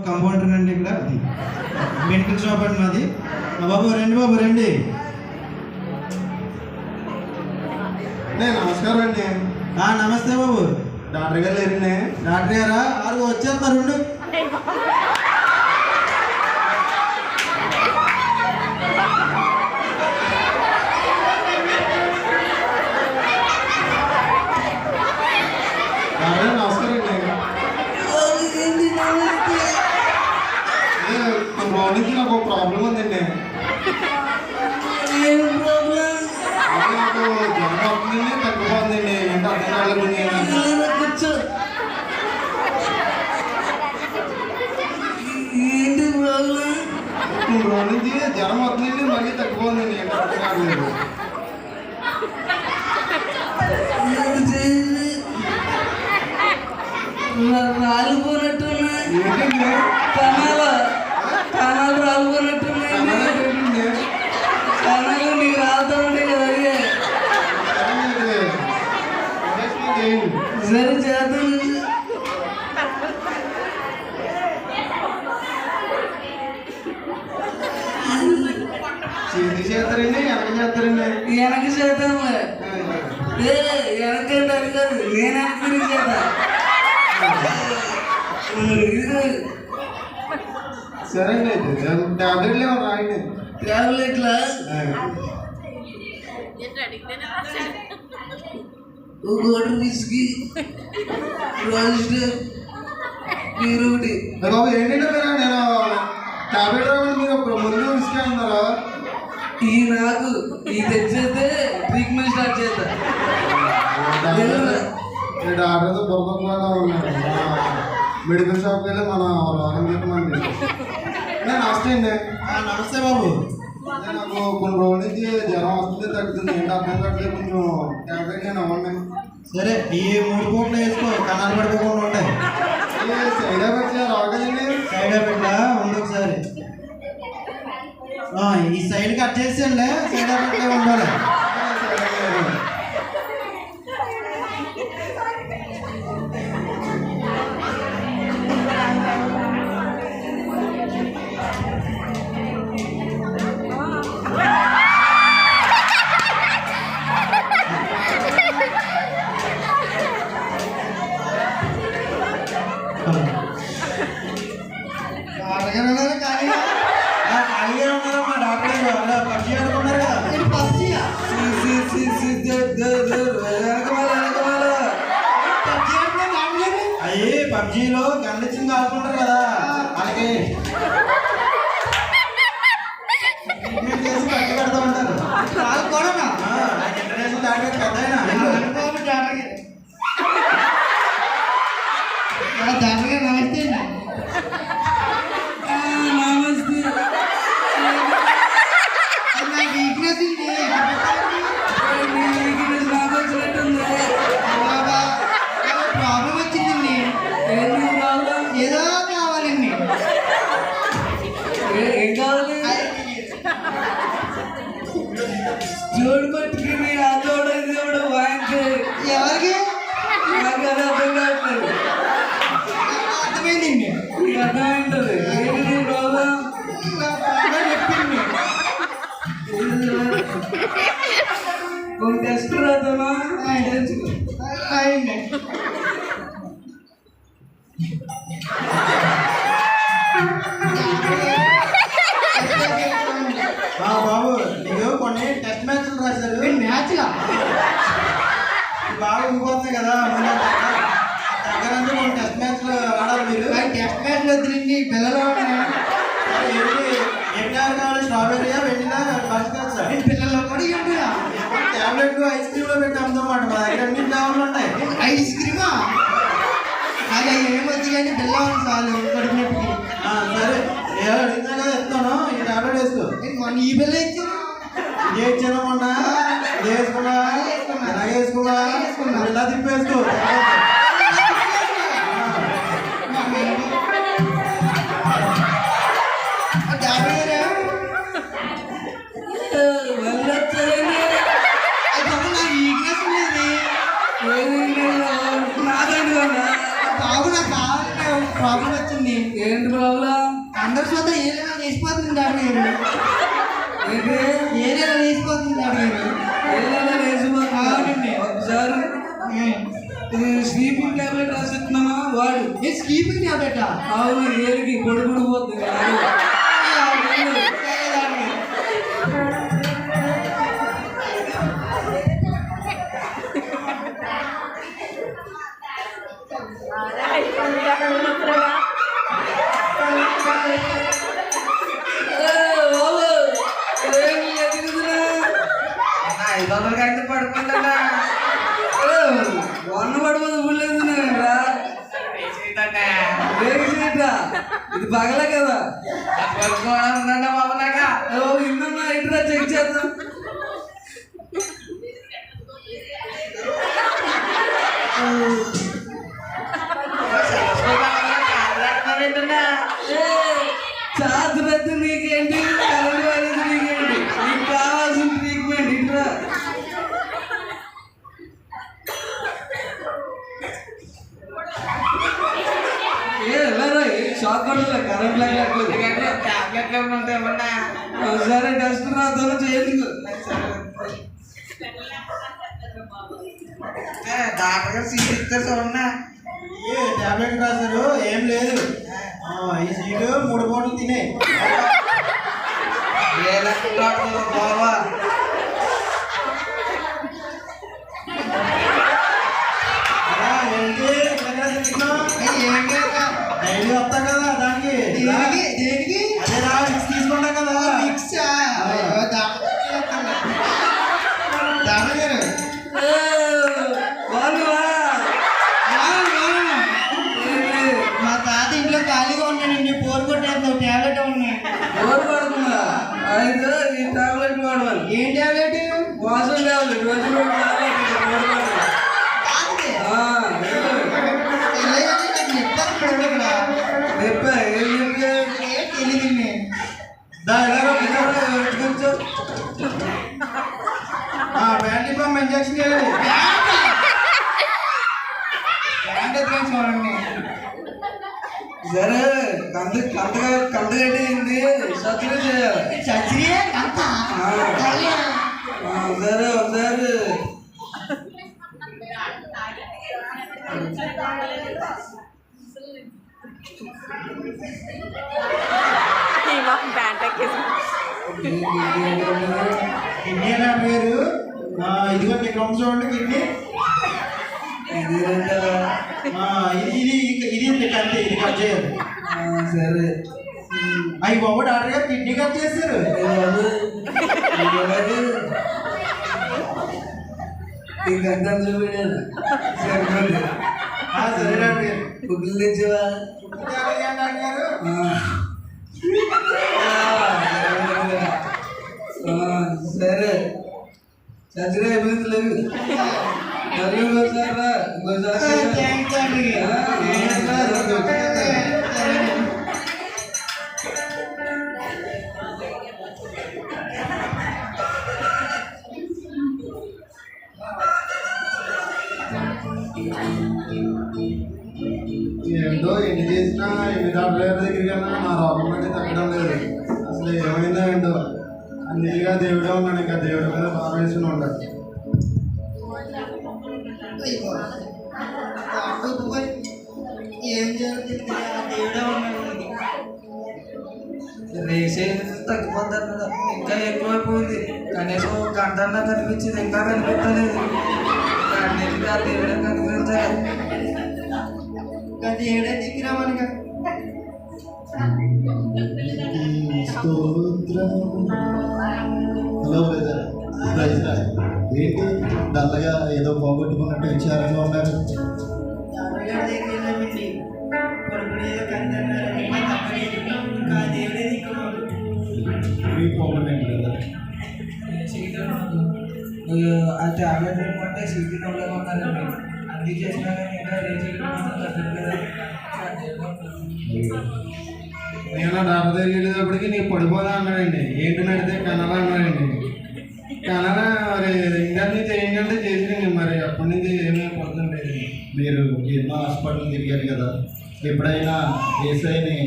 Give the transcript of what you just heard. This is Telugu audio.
కంపౌండర్ అండి ఇక్కడ మెడికల్ షాప్ అండి మాది. బాబు రండి. నమస్కారం అండి. నమస్తే బాబు. డాక్టర్ గారు లేరండి? డాక్టర్ గారా వారు వచ్చేస్తారు. మార్నింగ్ నాకు ఒక ప్రాబ్లం ఉందండి. నాకు జ్వరం అవుతుందండి, తగ్గిపోతుందండి. ఏంటో అర్థం కాలేదండి. నుంచి జ్వరం అవుతుందండి, మళ్ళీ తగ్గిపోతుందండి. ఏంటో అర్థం కాలేదు. రాలిపోయినట్టున్నాయి. కణాలు రాలిపోయినట్టున్నాయి. కణాలు నీకు రాలుతామండి కదా. సరే చేద్దాం. చేస్తారండి, వెనక చేద్దాంలే. వెనకంటే అది కాదు, నేను అనుకుని చేద్దా. సరే అండి, టాబ్లెట్లు ఏమో రాయండి. టాబ్లెట్లా? ఒక వాటర్ విస్కీ, రాజిస్టర్, మీరు ఒకటి. బాబు ఏంటంటే మీరు నేను టాబ్లెట్ రావాలి, మీరు ముందు విసికే అన్నారా? ఈ నాకు ఈ తెచ్చేస్తే ట్రీట్మెంట్ స్టార్ట్ చేద్దా. డాక్టర్తో బొమ్మగా ఉన్నాడు. మెడికల్ షాప్కి వెళ్ళి మన రోగం చెప్పమండి. నమస్తే అండి. నమస్తే బాబు. నాకు కొన్ని రోజుల నుంచి జ్వరం వస్తుంది, తగ్గుతుంది. ఏంటి అర్థం కావట్లేదు. కొంచెం టాబ్లెట్ నేను అవ్వండి. సరే ఈ 3 పూటలు వేసుకో, కణాలు పడిపోకుండా ఉంటాయి. సైడ్ ఎఫెక్ట్స్ రాగలండి. సైడ్ ఎఫెక్ట్ ఉంది. ఒకసారి ఈ సైడ్ కట్ చేసేయండి, సైడ్ ఎఫెక్ట్ ఉండాలి. పబ్జీలో గండిచ్చింది ఆడుకుంటారు కదా, అలాగే చేసి పట్టి పెడతా ఉంటారు. ఇంటర్నేషనల్ డాక్టర్ పెద్ద నమస్తే. నమస్తే. వీక్నెస్ నాకు వచ్చినట్టుంది. ప్రాబ్లం వచ్చిందండి. ఏదో కావాలండి. ఏం కావాలి? జోడు పట్టుకుని ఆ తోడు దేవుడు వాయించే. ఎవరికి నాకు అది అర్థం కావట్లేదు. అర్థమైందండి. నీకు అర్థమైంటది. ఏంటి ప్రాబ్లం? చెప్పింది. ఒక టెస్ట్ రాద్దామా? బాబు నీకు కొన్ని టెస్ట్ మ్యాచ్లు రాశారు. మ్యాచ్లా బాగా ఊగిపోతుంది కదా. దగ్గర నుంచి కొన్ని టెస్ట్ మ్యాచ్లు ఆడాలి మీరు. టెస్ట్ మ్యాచ్లు వద్దులండి, పిల్లలు ఎన్ఆర్ కావాలి. స్ట్రాబెర్రీయా, వెనిలా, బస్కర్స్. పిల్లలు కూడా టాబ్లెట్లు ఐస్ క్రీమ్ లో పెట్టి అమ్ముతామాట. మా దగ్గర అన్ని ఫ్లేవర్లు ఉంటాయి. ఐస్ క్రీమా? అది ఏమొచ్చి కానీ పిల్లలు చాలు కడుపునొప్పికి. సరే అడిగినా కదా ఇస్తాను. ఈ టాబ్లెట్ వేసుకో. ఈ పిల్ల ఇచ్చాను, ఇదే ఇచ్చాను. మొన్న ఇదే వేసుకున్నా, ఇలాగే వేసుకున్నా, ఇలా తిప్పేసుకో. ప్రాబ్లం వచ్చింది. ఏంటి లోపల అందరి సొంత ఏదైనా వేసిపోతుంది డాక్టర్ గారు. ఏంటి ఏదైనా వేసిపోతుంది డాక్టర్ గారు. ఏదైనా లేచిపోతుందా? అవునండి. ఒకసారి ఇది స్లీపింగ్ టాబ్లెట్ రాసిస్తున్నామా వాడు. ఏ స్లీపింగ్ టాబ్లెట్? అవును, ఏలికి పొడి పోతుంది. అయితే పడుకుంటా వన్న పడిపోతే ఊళ్ళేది ఇది పగలే కదా. బాబు నాక ఇందున్నా ఇంటిరా చెక్ చేద్దాం. చాతురద్దు నీకేంటి, కరెంట్ వాడేది నీకేంటి, నీకు కావాల్సిన ట్రీట్మెంట్ ఇంట్రా. షాక్ కొట్టలే, కరెంట్ సరే టెస్ట్ రాతో చేయండి. డాక్టర్ గారు సీట్ ఇస్తారు చూడన్నా. టాబ్లెట్ రాశారు, ఏం లేదు. ఈ సీటు 3 పూటలు తినే బాబా. ఏంటి డైలీ వస్తాం కదా దానికి. దేనికి అదేరా మిక్స్ తీసుకుంటాం కదా. మిక్సా డాక్టర్ గారు మా తాత ఇంట్లో ఖాళీగా ఉన్నానండి, పోరు కొట్టేస్తాం. టాబ్లెట్ ఉన్నాయి. బోర్ పడుతుందా? అయితే ఈ టాబ్లెట్ వాడవాలి. ఏం టాబ్లెట్? వాసన టాబ్లెట్. బ్యాండీ పంప్ ఇంజక్షన్ చేయాలి. చూడండి సరే, కంట కట్టింది సర్జరీ చేయాలి. సర్జరీ సరే ఒకసారి కిడ్నీ నా పేరు. ఇదిగో మీకు రొమ్మ చూడండి కిడ్నీ. ఇది కంటే ఇది కట్ చేయాలి. సరే. అయ్యి బాబు డాక్టర్ గారు కిడ్నీ కట్ చేశారు. ఇంకంతా చూపించాను. సరిపోయింది. సరే డాక్టర్ గారు. కుట్లు తెచ్చావా? సరే, సర్జరీ అయిపోయింది. లేదు మరి ఇంకోసారి రా. ఏంటో ఎన్ని చేసినా ఎన్ని డాక్టర్ దగ్గరికి వెళ్ళినా నా రోగం అనేది తగ్గడం లేదు. అసలు ఏమైందో ఏంటో అన్నిటిగా దేవుడే ఉన్నాడు. ఇంకా దేవుడి మీద భారం వేసుకుని ఉండాలి. ఏం జరుగుతుంది? దేవుడే ఉన్నాడు. రేసే తగ్గిపోతారు కదా, ఇంకా ఎక్కువైపోయింది. కనీసం గంట కనిపించింది, ఇంకా కనిపించలేదు. కన్నీళ్ళుగా దేవుడే కనిపించాలి. ఇంకా దేవుడే దిక్కురామనిగా. హలో బ్రదర్, ఏంటి డల్లగా ఏదో పోగొట్టుకున్నట్టు విచారంగా ఉన్నారు? ఆ టాబ్లెట్ ఏమంటే సీటీ ఉండలేమన్నారండి. అన్ని చేసినా కానీ ఇంకా నేను డాక్టర్ దగ్గరికి వెళ్ళేటప్పటికి నీకు పడిపోదా అన్నాడండి. ఏంటి నడితే కనరా అన్నాడండి. కనరా మరి ఇంటర్ నుంచి ఏంటంటే చేసింది. మరి అప్పటి నుంచి ఏమీ పడుతుండేది. మీరు ఎన్నో హాస్పిటల్ తిరిగారు కదా, ఎప్పుడైనా ఏసైని